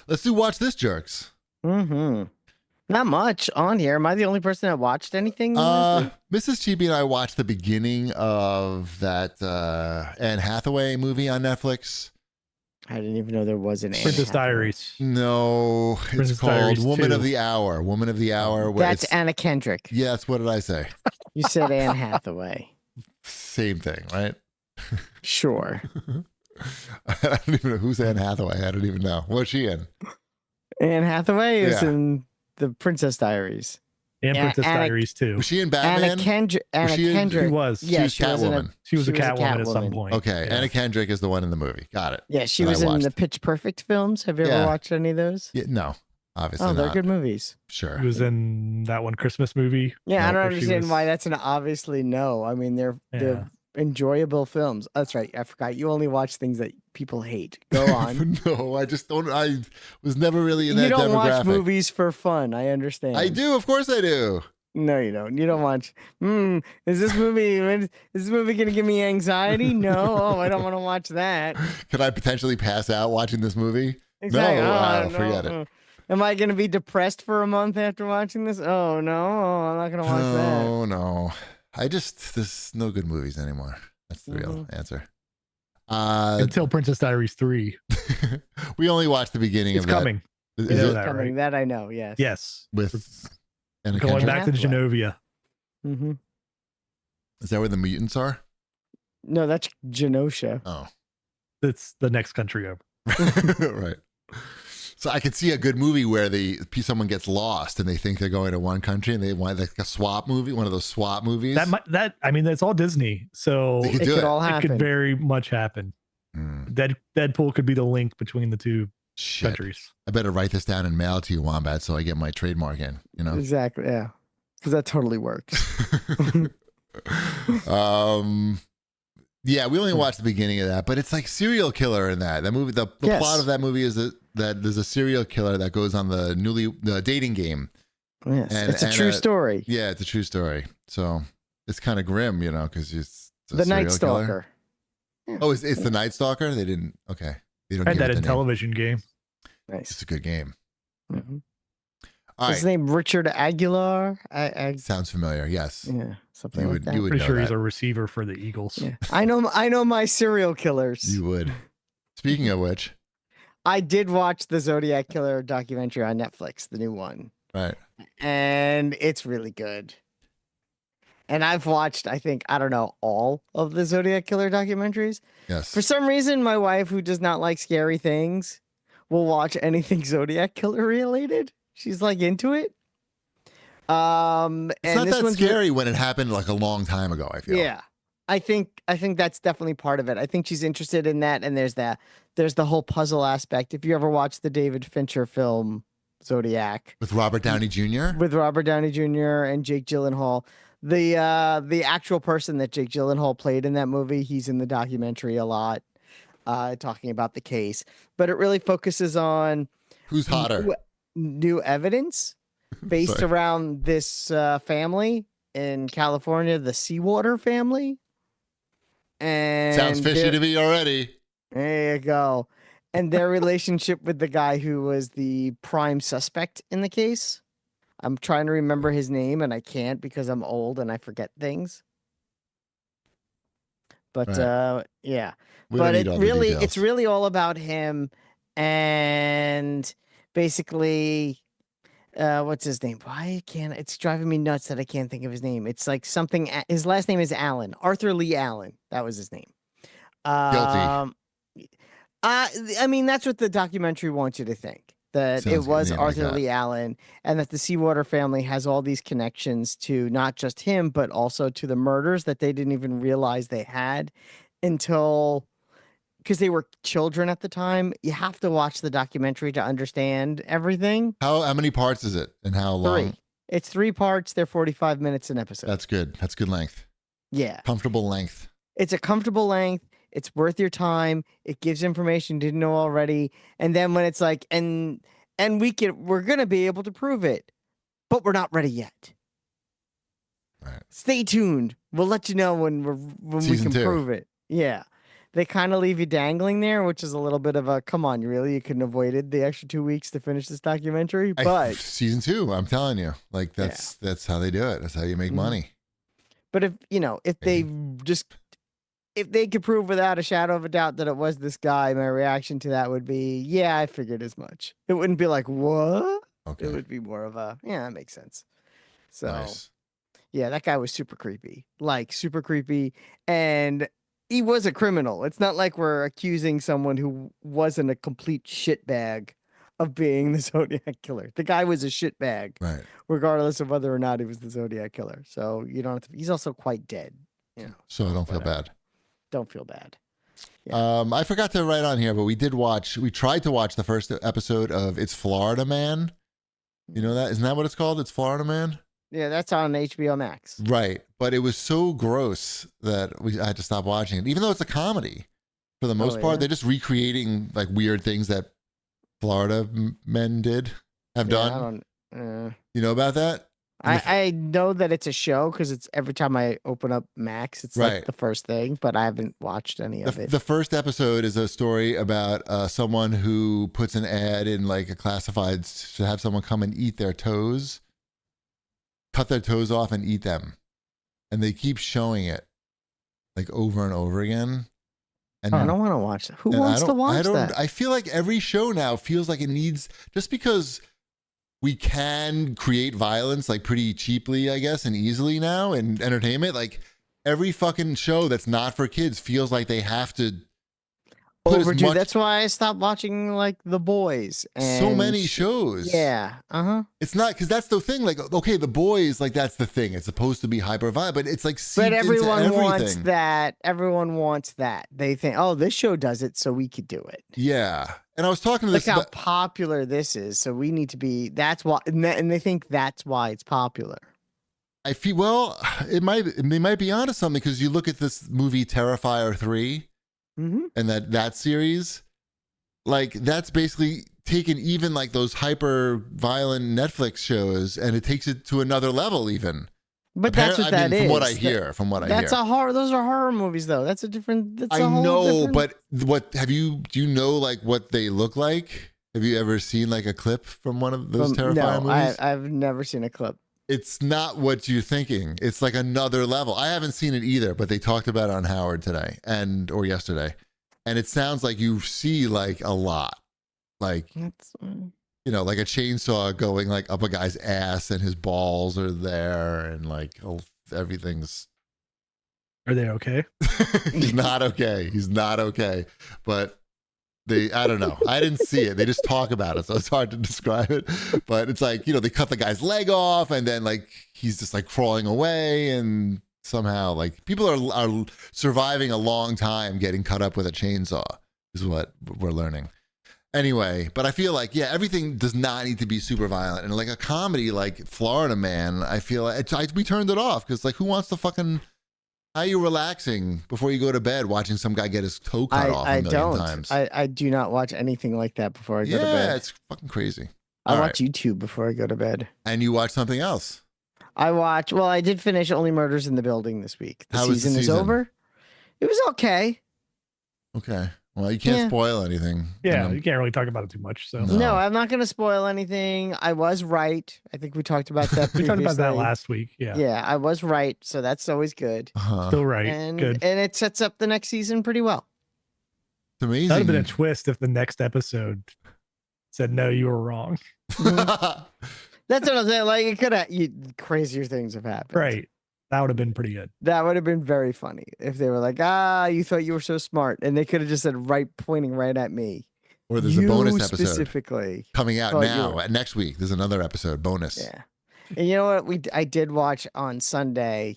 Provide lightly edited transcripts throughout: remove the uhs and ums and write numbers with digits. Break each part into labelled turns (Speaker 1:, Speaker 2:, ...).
Speaker 1: Let's do Watch This Jerks.
Speaker 2: Mm-hmm. Not much on here. Am I the only person that watched anything? Mrs.
Speaker 1: Chibi and I watched the beginning of that Anne Hathaway movie on Netflix.
Speaker 2: I didn't even know there was an
Speaker 3: Princess Diaries.
Speaker 1: No,
Speaker 3: Princess
Speaker 1: it's called
Speaker 3: Diaries
Speaker 1: Woman
Speaker 3: 2.
Speaker 1: of the Hour. Woman of the Hour.
Speaker 2: That's Anna Kendrick.
Speaker 1: Yes, what did I say?
Speaker 2: You said Anne Hathaway.
Speaker 1: Same thing, right?
Speaker 2: Sure.
Speaker 1: I don't even know who's Anne Hathaway. I don't even know. What's she in?
Speaker 2: Anne Hathaway is in the Princess Diaries.
Speaker 3: And Princess Diaries too.
Speaker 1: Was she in Batman?
Speaker 2: Anna Kendrick.
Speaker 3: She was.
Speaker 2: Yeah,
Speaker 1: she was Catwoman.
Speaker 3: She was a Catwoman at some point.
Speaker 1: Okay, Anna Kendrick is the one in the movie. Got it.
Speaker 2: Yeah, she was in the Pitch Perfect films. Have you ever watched any of those?
Speaker 1: Yeah, no, obviously
Speaker 2: they're
Speaker 1: not.
Speaker 2: good movies.
Speaker 1: Sure.
Speaker 3: She was in that one Christmas movie.
Speaker 2: Yeah, I don't understand why that's an obviously no. I mean, they're enjoyable films. That's right. I forgot. You only watch things that people hate. Go on.
Speaker 1: No, I just don't. I was never really in that demographic.
Speaker 2: You don't watch movies for fun. I understand.
Speaker 1: I do. Of course I do.
Speaker 2: No, you don't. You don't watch. Is this movie going to give me anxiety? No. Oh, I don't want to watch that.
Speaker 1: Could I potentially pass out watching this movie?
Speaker 2: Exactly.
Speaker 1: No, forget it.
Speaker 2: Am I going to be depressed for a month after watching this? Oh, no. Oh, I'm not going to watch that.
Speaker 1: No. There's no good movies anymore. That's the real answer.
Speaker 3: Until Princess Diaries 3.
Speaker 1: We only watched the beginning of that.
Speaker 3: Coming.
Speaker 1: Is
Speaker 2: it
Speaker 3: that
Speaker 2: coming?
Speaker 3: Right?
Speaker 2: That I know, yes.
Speaker 3: Yes.
Speaker 1: With Anna
Speaker 3: going
Speaker 1: Kendrick?
Speaker 3: back to Genovia.
Speaker 2: Mm-hmm.
Speaker 1: Is that where the mutants are?
Speaker 2: No, that's Genosha.
Speaker 1: Oh.
Speaker 3: That's the next country over.
Speaker 1: Right. So I could see a good movie where someone gets lost and they think they're going to one country and they want like a swap movie, one of those swap movies.
Speaker 3: That's all Disney, so
Speaker 1: it could
Speaker 2: all happen.
Speaker 3: It could very much happen. Deadpool could be the link between the two countries.
Speaker 1: I better write this down and mail it to you, Wombat, so I get my trademark in. You know
Speaker 2: exactly, yeah, because that totally works.
Speaker 1: Yeah, we only watched the beginning of that, but it's like serial killer in that movie. The plot of that movie is that there's a serial killer that goes on the dating game.
Speaker 2: Yes, it's a true story.
Speaker 1: Yeah, it's a true story. So it's kind of grim, you know, because it's
Speaker 2: the Night Stalker.
Speaker 1: Yeah. Oh, it's the Night Stalker. They didn't. Okay, they don't.
Speaker 3: I had that in television game.
Speaker 2: Nice.
Speaker 1: It's a good game.
Speaker 2: Mm-hmm.
Speaker 1: All right.
Speaker 2: His name Richard Aguilar.
Speaker 1: Sounds familiar. Yes.
Speaker 2: Yeah, something like that.
Speaker 1: You would
Speaker 3: Pretty
Speaker 1: know
Speaker 3: sure
Speaker 1: that.
Speaker 3: he's a receiver for the Eagles.
Speaker 2: Yeah. I know my serial killers.
Speaker 1: You would. Speaking of which,
Speaker 2: I did watch the Zodiac Killer documentary on Netflix, the new one.
Speaker 1: Right.
Speaker 2: And it's really good. And I've watched, I don't know, all of the Zodiac Killer documentaries.
Speaker 1: Yes.
Speaker 2: For some reason, my wife, who does not like scary things, will watch anything Zodiac Killer related. She's like into it.
Speaker 1: It's not that scary when it happened like a long time ago, I feel.
Speaker 2: Yeah. I think that's definitely part of it. I think she's interested in that, and there's the whole puzzle aspect. If you ever watched the David Fincher film Zodiac
Speaker 1: with Robert Downey Jr.
Speaker 2: And Jake Gyllenhaal, the actual person that Jake Gyllenhaal played in that movie, he's in the documentary a lot, talking about the case. But it really focuses on
Speaker 1: who's hotter.
Speaker 2: New evidence based around this family in California, the Seawater family. And
Speaker 1: sounds fishy to me already.
Speaker 2: There you go. And their relationship with the guy who was the prime suspect in the case. I'm trying to remember his name and I can't because I'm old and I forget things. But yeah. But it's really all about him and basically what's his name? It's driving me nuts that I can't think of his name. It's like something, his last name is Allen. Arthur Lee Allen. That was his name.
Speaker 1: Guilty.
Speaker 2: I mean, that's what the documentary wants you to think. That it was Arthur Lee Allen, and that the Seawater family has all these connections to not just him, but also to the murders that they didn't even realize they had until, because they were children at the time. You have to watch the documentary to understand everything.
Speaker 1: How many parts is it, and how long?
Speaker 2: 3. It's 3 parts. They're 45 minutes an episode.
Speaker 1: That's good. That's good length.
Speaker 2: Yeah.
Speaker 1: Comfortable length.
Speaker 2: It's a comfortable length. It's worth your time. It gives information you didn't know already. And then when it's like, and we're going to be able to prove it, but we're not ready yet.
Speaker 1: Right.
Speaker 2: Stay tuned. We'll let you know when we can prove it. Yeah. they kind of leave you dangling there, which is a little bit of a come on, really? You couldn't have waited the extra 2 weeks to finish this documentary. But
Speaker 1: season 2, I'm telling you, like that's how they do it. That's how you make money.
Speaker 2: But if if they could prove without a shadow of a doubt that it was this guy, my reaction to that would be, yeah, I figured as much. It wouldn't be like, what?
Speaker 1: Okay.
Speaker 2: It would be more of a, yeah, that makes sense. So,
Speaker 1: Nice.
Speaker 2: yeah, that guy was super creepy. Like, super creepy. And he was a criminal. It's not like we're accusing someone who wasn't a complete shitbag of being the Zodiac killer. The guy was a shitbag,
Speaker 1: right?
Speaker 2: Regardless of whether or not he was the Zodiac killer. So you don't have to. He's also quite dead.
Speaker 1: So I don't feel bad.
Speaker 2: Don't feel bad. Yeah.
Speaker 1: I forgot to write on here, but we tried to watch the first episode of It's Florida Man. You know that? Isn't that what it's called? It's Florida Man?
Speaker 2: Yeah, that's on HBO Max.
Speaker 1: Right. But it was so gross that I had to stop watching it. Even though it's a comedy, for the most part, they're just recreating like weird things that Florida men have done. You know about that?
Speaker 2: I know that it's a show because it's every time I open up Max, it's like the first thing, but I haven't watched any of it.
Speaker 1: The first episode is a story about someone who puts an ad in like a classifieds to have someone come and eat their toes, cut their toes off and eat them. And they keep showing it like over and over again. And
Speaker 2: I don't want to watch that. Who wants to watch that?
Speaker 1: I feel like every show now feels like it needs, just because we can create violence like pretty cheaply, I guess, and easily now in entertainment. Like every fucking show that's not for kids feels like they have to
Speaker 2: overdue. That's why I stopped watching like The Boys. And
Speaker 1: so many shows.
Speaker 2: Yeah.
Speaker 1: It's not, because that's the thing. Like, okay, The Boys, like that's the thing. It's supposed to be hyper violent, but it's like
Speaker 2: but everyone wants that. Everyone wants that. They think, oh, this show does it, so we could do it.
Speaker 1: Yeah. And I was talking to
Speaker 2: this. Look how popular this is. So we need to be. That's why, and they think that's why it's popular.
Speaker 1: I feel they might be onto something, because you look at this movie Terrifier 3, and that series, like that's basically taken even like those hyper violent Netflix shows, and it takes it to another level even.
Speaker 2: But that's what that is.
Speaker 1: From what I hear,
Speaker 2: that's a horror. Those are horror movies, though. That's a different. That's
Speaker 1: I know, but do you know like what they look like? Have you ever seen like a clip from one of those Terrifier movies?
Speaker 2: I've never seen a clip.
Speaker 1: It's not what you're thinking. It's like another level. I haven't seen it either, but they talked about it on Howard today or yesterday, and it sounds like you see like a lot, like. Like a chainsaw going like up a guy's ass, and his balls are there, and like everything's.
Speaker 3: Are they okay?
Speaker 1: He's not okay. He's not okay. But I don't know. I didn't see it. They just talk about it, so it's hard to describe it. But it's like, they cut the guy's leg off, and then like he's just like crawling away, and somehow like people are surviving a long time getting cut up with a chainsaw, is what we're learning. Anyway, but I feel like, everything does not need to be super violent. And like a comedy like Florida Man, I feel like we turned it off, because like who wants to fucking, how are you relaxing before you go to bed watching some guy get his toe cut off a million times?
Speaker 2: I do not watch anything like that before I go to bed.
Speaker 1: Yeah, it's fucking crazy.
Speaker 2: I watch YouTube before I go to bed.
Speaker 1: And you watch something else?
Speaker 2: I did finish Only Murders in the Building this week. The season is over. It was okay.
Speaker 1: Okay. Well, you can't spoil anything.
Speaker 3: Yeah, you can't really talk about it too much. So
Speaker 2: no, I'm not going to spoil anything. I was right. I think we talked about that previously.
Speaker 3: We talked about that last week. Yeah.
Speaker 2: Yeah, I was right. So that's always good.
Speaker 3: Still right. Good.
Speaker 2: And it sets up the next season pretty well.
Speaker 1: It's amazing.
Speaker 3: That would have been a twist if the next episode said, no, you were wrong.
Speaker 2: That's what I'm saying. Like, it could have, crazier things have happened.
Speaker 3: Right. That would have been pretty good.
Speaker 2: That would have been very funny if they were like, you thought you were so smart. And they could have just said, pointing right at me.
Speaker 1: Or there's a bonus episode
Speaker 2: specifically
Speaker 1: coming out now. Next week, there's another episode, bonus.
Speaker 2: Yeah. And you know what? I did watch on Sunday.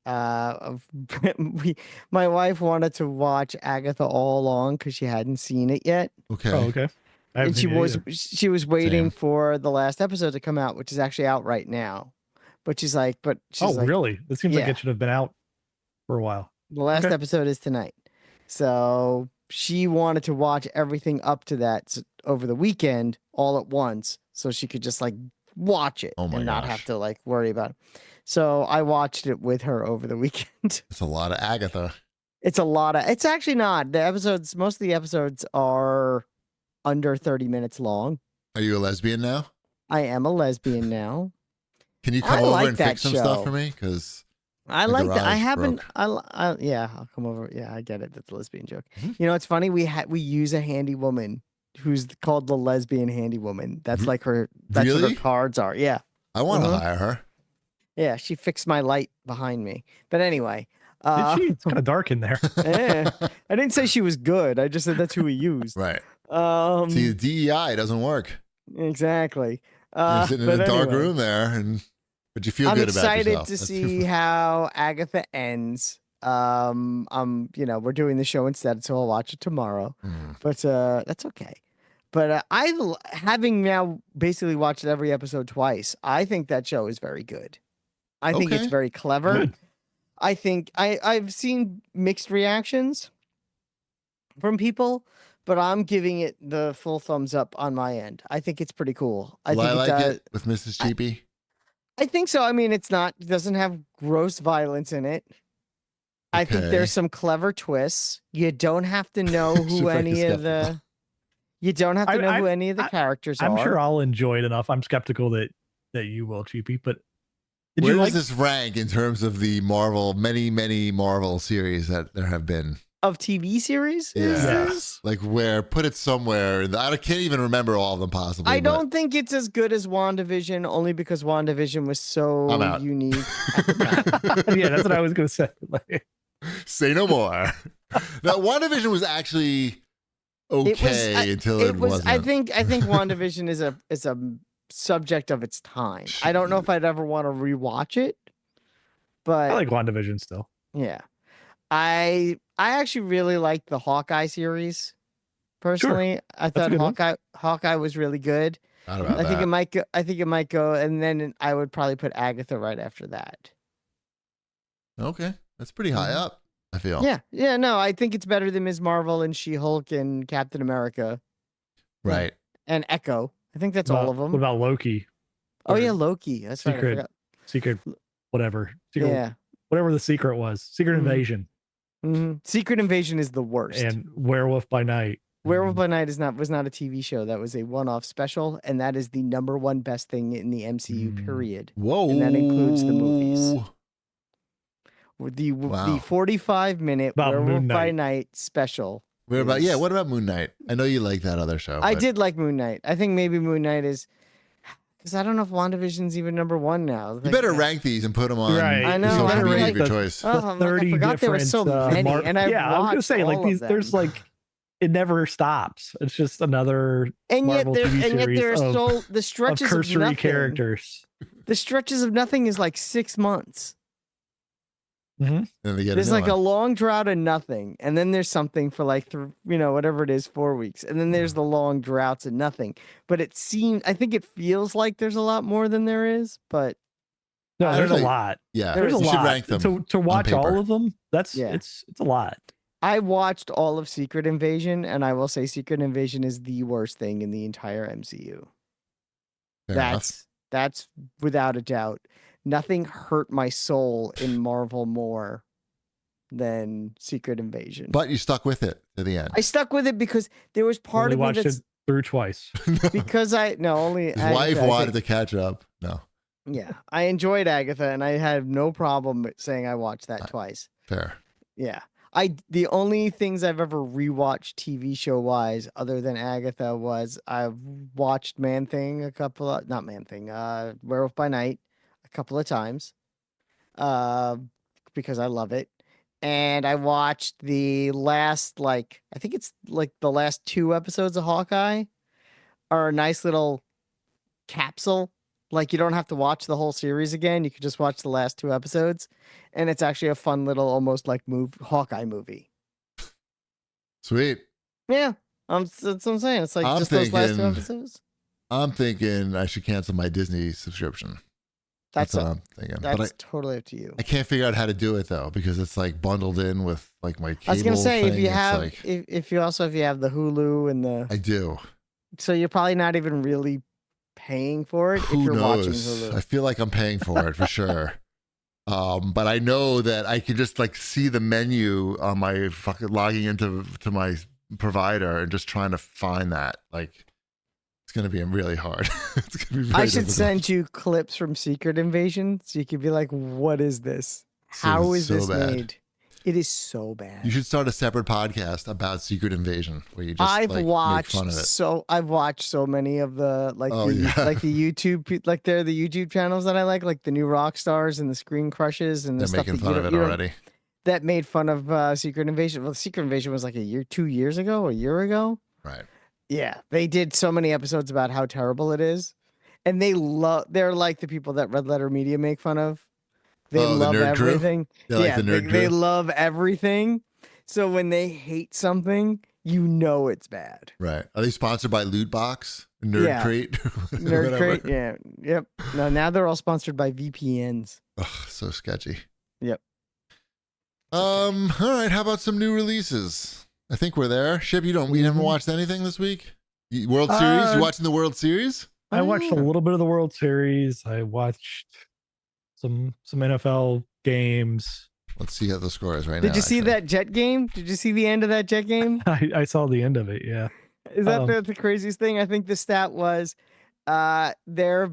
Speaker 2: My wife wanted to watch Agatha all along because she hadn't seen it yet.
Speaker 1: Okay.
Speaker 3: Oh, okay.
Speaker 2: And she was waiting for the last episode to come out, which is actually out right now. But she's like,
Speaker 3: really? It seems like it should have been out for a while.
Speaker 2: The last episode is tonight. So she wanted to watch everything up to that over the weekend all at once, so she could just like watch it and not have to like worry about it. So I watched it with her over the weekend.
Speaker 1: It's a lot of Agatha.
Speaker 2: It's a lot of. It's actually not. The episodes. Most of the episodes are under 30 minutes long.
Speaker 1: Are you a lesbian now?
Speaker 2: I am a lesbian now.
Speaker 1: Can you come over and fix some stuff for me? Because
Speaker 2: I like that. I haven't. Yeah, I'll come over. Yeah, I get it. That's a lesbian joke.
Speaker 1: Mm-hmm.
Speaker 2: You know, it's funny. We use a handy woman who's called the lesbian handy woman. That's like her. That's
Speaker 1: really?
Speaker 2: what her cards are. Yeah.
Speaker 1: I want to hire her.
Speaker 2: Yeah, she fixed my light behind me. But anyway.
Speaker 3: Did she? It's kind of dark in there.
Speaker 2: Yeah. I didn't say she was good. I just said that's who we used.
Speaker 1: Right. See, the DEI doesn't work.
Speaker 2: Exactly.
Speaker 1: You're sitting in a dark room there, but you feel good about yourself.
Speaker 2: I'm excited to see how Agatha ends. We're doing the show instead, so I'll watch it tomorrow. But that's okay. But having now basically watched every episode twice, I think that show is very good. I think it's very clever.
Speaker 3: Good.
Speaker 2: I think I've seen mixed reactions from people, but I'm giving it the full thumbs up on my end. I think it's pretty cool. I think
Speaker 1: like it with Mrs. Cheapy.
Speaker 2: I think so. I mean, it doesn't have gross violence in it. I think there's some clever twists. You don't have to know who any of the characters are.
Speaker 3: I'm sure I'll enjoy it enough. I'm skeptical that you will, Cheapy, but
Speaker 1: where does this rank in terms of the many Marvel series that there have been?
Speaker 2: Of TV series?
Speaker 1: Yes. Like put it somewhere. I can't even remember all of them possibly.
Speaker 2: I don't think it's as good as WandaVision, only because WandaVision was so unique.
Speaker 3: Yeah, that's what I was going to say.
Speaker 1: Say no more. Now, WandaVision was actually okay until it wasn't.
Speaker 2: I think WandaVision is a subject of its time. I don't know if I'd ever want to rewatch it, but
Speaker 3: I like WandaVision still.
Speaker 2: Yeah. I actually really liked the Hawkeye series. Personally, sure. I thought Hawkeye was really good. I think it might go, and then I would probably put Agatha right after that.
Speaker 1: Okay, that's pretty high up, I feel.
Speaker 2: Yeah. No, I think it's better than Ms. Marvel and She-Hulk and Captain America.
Speaker 1: Right.
Speaker 2: And Echo. I think that's all of them.
Speaker 3: What about Loki?
Speaker 2: Oh yeah, Loki. That's
Speaker 3: right. Secret, whatever. Whatever the secret was. Secret Invasion.
Speaker 2: Mm-hmm. Secret Invasion is the worst.
Speaker 3: And Werewolf by Night.
Speaker 2: Werewolf by Night was not a TV show. That was a one-off special, and that is the number one best thing in the MCU. Period.
Speaker 1: Whoa!
Speaker 2: And that includes the movies. The 45-minute Werewolf by Night special.
Speaker 1: What about Moon Knight? I know you like that other show.
Speaker 2: I did like Moon Knight. I think maybe Moon Knight is, because I don't know if WandaVision's even number one now.
Speaker 1: You better rank these and put them on.
Speaker 3: Right.
Speaker 2: I know.
Speaker 1: Social media of your choice.
Speaker 2: I forgot there were so many, and I was gonna say
Speaker 3: there's it never stops. It's just another Marvel TV series
Speaker 2: the stretches
Speaker 3: of cursory
Speaker 2: nothing.
Speaker 3: Characters.
Speaker 2: The stretches of nothing is like 6 months.
Speaker 3: Mm-hmm.
Speaker 2: There's like a long drought of nothing, and then there's something for whatever it is, 4 weeks, and then there's the long droughts of nothing. But I think it feels like there's a lot more than there is, but
Speaker 3: no, there's a lot.
Speaker 1: Yeah,
Speaker 3: there's a lot.
Speaker 1: Should rank them
Speaker 3: to watch all of them. It's a lot.
Speaker 2: I watched all of Secret Invasion, and I will say Secret Invasion is the worst thing in the entire MCU. That's without a doubt. Nothing hurt my soul in Marvel more than Secret Invasion.
Speaker 1: But you stuck with it to the end.
Speaker 2: I stuck with it because there was part of me
Speaker 3: watched it through twice.
Speaker 2: Because only
Speaker 1: his wife wanted to catch up. No.
Speaker 2: Yeah, I enjoyed Agatha, and I had no problem saying I watched that twice.
Speaker 1: Fair.
Speaker 2: Yeah. The only things I've ever rewatched TV show wise, other than Agatha, was I've watched Werewolf by Night a couple of times, because I love it, and I watched the last I think it's the last 2 episodes of Hawkeye are a nice little capsule. You don't have to watch the whole series again. You can just watch the last 2 episodes. And it's actually a fun little, almost Hawkeye movie.
Speaker 1: Sweet.
Speaker 2: Yeah. That's what I'm saying. It's those last 2 episodes.
Speaker 1: I'm thinking I should cancel my Disney subscription. That's what I'm thinking.
Speaker 2: That's totally up to you.
Speaker 1: I can't figure out how to do it though, because it's bundled in with my cable.
Speaker 2: I was gonna say, if you have if you have the Hulu and
Speaker 1: I do.
Speaker 2: So you're probably not even really paying for it if you're watching Hulu.
Speaker 1: I feel like I'm paying for it for sure. But I know that I can just like see the menu on my fucking logging into my provider and just trying to find that. Like, it's going to be really hard. It's gonna be very
Speaker 2: I should
Speaker 1: difficult.
Speaker 2: send you clips from Secret Invasion so you could be like, what is this? How is this
Speaker 1: bad.
Speaker 2: made? It is so bad.
Speaker 1: You should start a separate podcast about Secret Invasion where you just
Speaker 2: I've watched
Speaker 1: make fun of it.
Speaker 2: I've watched so many of the like the YouTube like they're the YouTube channels that I like the new rock stars and the Screen Crushes and the
Speaker 1: They're
Speaker 2: stuff
Speaker 1: making
Speaker 2: that
Speaker 1: fun of it already.
Speaker 2: That made fun of Secret Invasion. Well, Secret Invasion was like a year 2 years ago, a year ago.
Speaker 1: Right.
Speaker 2: Yeah, they did so many episodes about how terrible it is, and they're like the people that Red Letter Media make fun of. They love
Speaker 1: the nerd
Speaker 2: everything.
Speaker 1: Crew?
Speaker 2: Yeah,
Speaker 1: like the nerd crew?
Speaker 2: They love everything. So when they hate something, you know it's bad.
Speaker 1: Right. Are they sponsored by Lootbox? Nerd Crate?
Speaker 2: Nerd Crate, yeah. Yep. No, now they're all sponsored by VPNs.
Speaker 1: Ugh, so sketchy.
Speaker 2: Yep.
Speaker 1: All right, how about some new releases? I think we're there. Ship, we haven't watched anything this week? World Series? You watching the World Series?
Speaker 3: I watched a little bit of the World Series. I watched some NFL games.
Speaker 1: Let's see how the score is right now.
Speaker 2: Did you see that Jet game? Did you see the end of that Jet game?
Speaker 3: I saw the end of it, yeah.
Speaker 2: Is that the craziest thing? I think the stat was there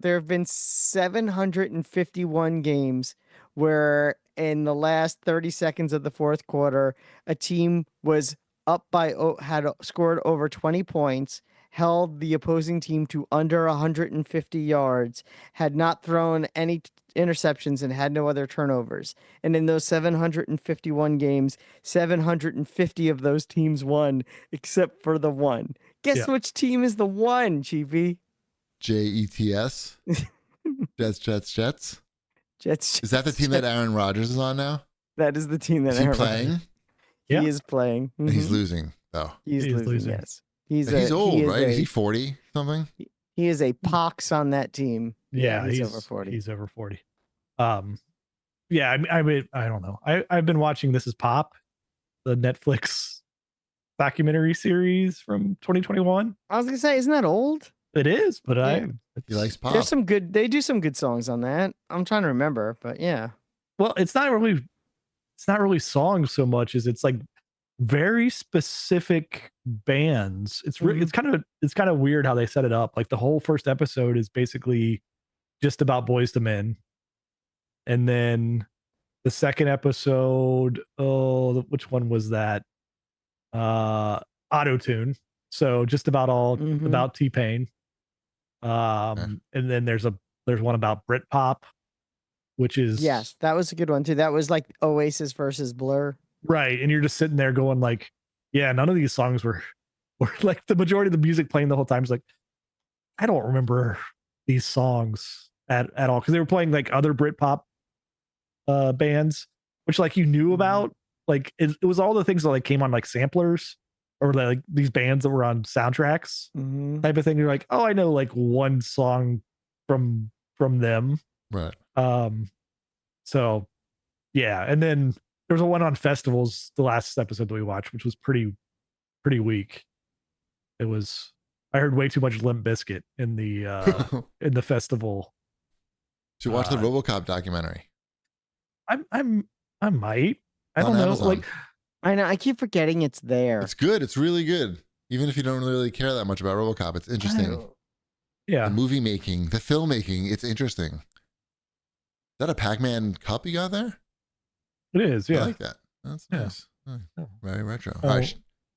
Speaker 2: have been 751 games where in the last 30 seconds of the fourth quarter, a team was up by had scored over 20 points, held the opposing team to under 150 yards, had not thrown any interceptions, and had no other turnovers. And in those 751 games, 750 of those teams won, except for the one. Guess which team is the one, Chiefy?
Speaker 1: Jets. Jets. Is that the team that Aaron Rodgers is on now?
Speaker 2: That is the team that
Speaker 1: Aaron playing?
Speaker 2: Rodgers. He is playing.
Speaker 1: Mm-hmm. He's losing, though.
Speaker 2: He's losing, yes.
Speaker 1: He's old, right? Is he 40 something?
Speaker 2: He is a pox on that team.
Speaker 3: Yeah, he's over 40. He's over 40. Yeah, I mean, I don't know. I've been watching This Is Pop, the Netflix documentary series from 2021.
Speaker 2: I was gonna say, isn't that old?
Speaker 3: It is, but
Speaker 1: he likes pop.
Speaker 2: There's some good. They do some good songs on that. I'm trying to remember, but yeah.
Speaker 3: Well, it's not really songs so much as it's like very specific bands. It's it's kind of weird how they set it up. Like the whole first episode is basically just about Boyz II Men, and then the second episode, which one was that? Auto-Tune. So just about about T-Pain. And then there's one about Britpop, which is
Speaker 2: that was a good one too. That was like Oasis versus Blur.
Speaker 3: Right. And you're just sitting there going like, yeah, none of these songs were like the majority of the music playing the whole time is like, I don't remember these songs at all. Cause they were playing like other Britpop bands, which like you knew about. Like it was all the things that like came on like samplers or like these bands that were on soundtracks type of thing. You're like, oh, I know like one song from them.
Speaker 1: Right.
Speaker 3: So yeah. And then there was a one on festivals, the last episode that we watched, which was pretty weak. I heard way too much Limp Bizkit in the in the festival.
Speaker 1: Should watch the RoboCop documentary.
Speaker 3: I might. I don't know.
Speaker 1: Amazon.
Speaker 3: Like
Speaker 2: I know. I keep forgetting it's there.
Speaker 1: It's good. It's really good. Even if you don't really care that much about RoboCop, it's interesting.
Speaker 3: Yeah.
Speaker 1: The movie making, the filmmaking, it's interesting. Is that a Pac-Man cup you got there?
Speaker 3: It is, yeah.
Speaker 1: I like that. That's nice. Oh, very retro.
Speaker 3: Oh,
Speaker 1: All right.